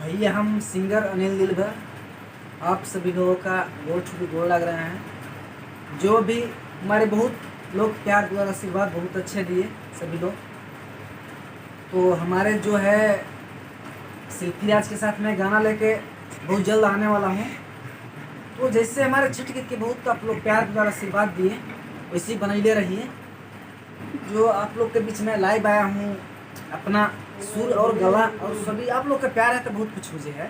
भैया हम सिंगर अनिल दिलभर आप सभी लोगों का गोड़ छू के गोड़ लग रहे हैं। जो भी हमारे बहुत लोग प्यार द्वारा आशीर्वाद बहुत अच्छे दिए सभी लोग। तो हमारे जो है शिल्पी राज के साथ मैं गाना लेके बहुत जल्द आने वाला हूँ। तो जैसे हमारे छठ गीत के बहुत आप लोग प्यार द्वारा आशीर्वाद दिए वैसे ही बनैले रहिए। जो आप लोग के बीच में लाइव आया हूँ अपना सुर और गला और सभी आप लोग का प्यार है तो बहुत कुछ मुझे है।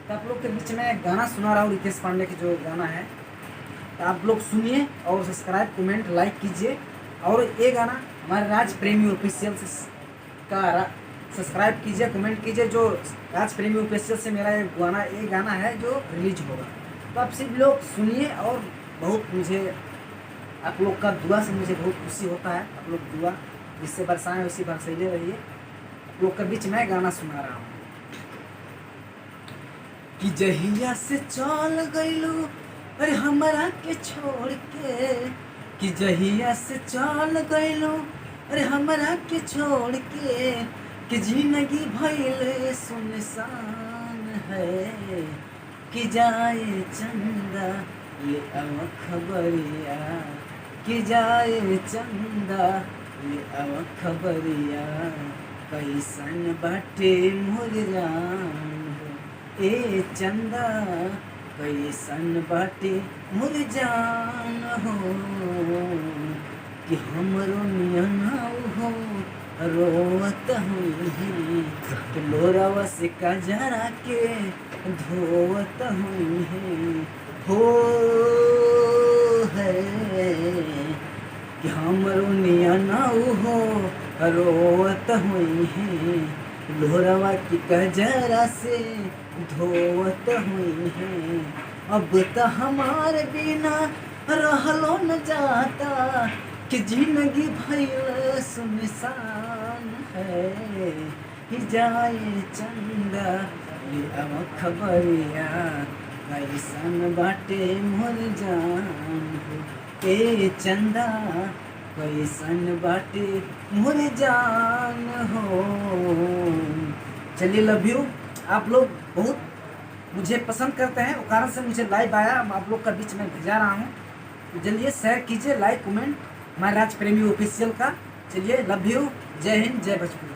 तो आप लोग के बीच में गाना सुना रहा हूँ रितेश पांडे की जो गाना है, तो आप लोग सुनिए और सब्सक्राइब कमेंट लाइक कीजिए। और ये गाना हमारे राज प्रेमी ऑफिशियल का सब्सक्राइब कीजिए कमेंट कीजिए। जो राज प्रेमी ऑफिशियल से मेरा ये गाना है जो रिलीज होगा, तो आप सभी लोग सुनिए। और बहुत मुझे आप लोग का दुआ से मुझे बहुत खुशी होता है। आप लोग दुआ जिससे बरसाएं वैसी बरसैले रहिए। आप लोग के बीच में गाना सुना रहा हूँ कि जहिया से चल गइलू अरे हमरा के छोड़ के, कि जहिया से चल गइलू अरे हमरा के छोड़ के, कि जिंदगी भइल सुनसान है, कि जाए चंदा ये अब खबरिया, कि जाए चंदा ये अब खबरिया, कैसन बाटे मोर जान ए चंदा, कैसन बाटे मोर जान हो, कि हमरो नियना हो रोवत हुई है, कि लोरावा से कजरा के धोवत हुई है हो है, कि हमरो नियना हो रोवत हुई है, लोहरवा की कजरा से धोवत हुई है। अब तो हमारे बिना रहलो न जाता, कि जिंदगी भइल सुनसान है, कि जाए चंदा ये अब खबरिया, कैसन बाटे मोर जान हो ए चंदा, कैसन बाटे मोर जान हो। चलिए लव यू। आप लोग बहुत मुझे पसंद करते हैं, वो कारण से मुझे लाइव आया आप लोग का बीच में भेजा रहा हूँ। चलिए शेयर कीजिए लाइक कमेंट हमारे राज प्रेमी ऑफिशियल का। चलिए लव यू, जय हिंद जय भोजपुरी।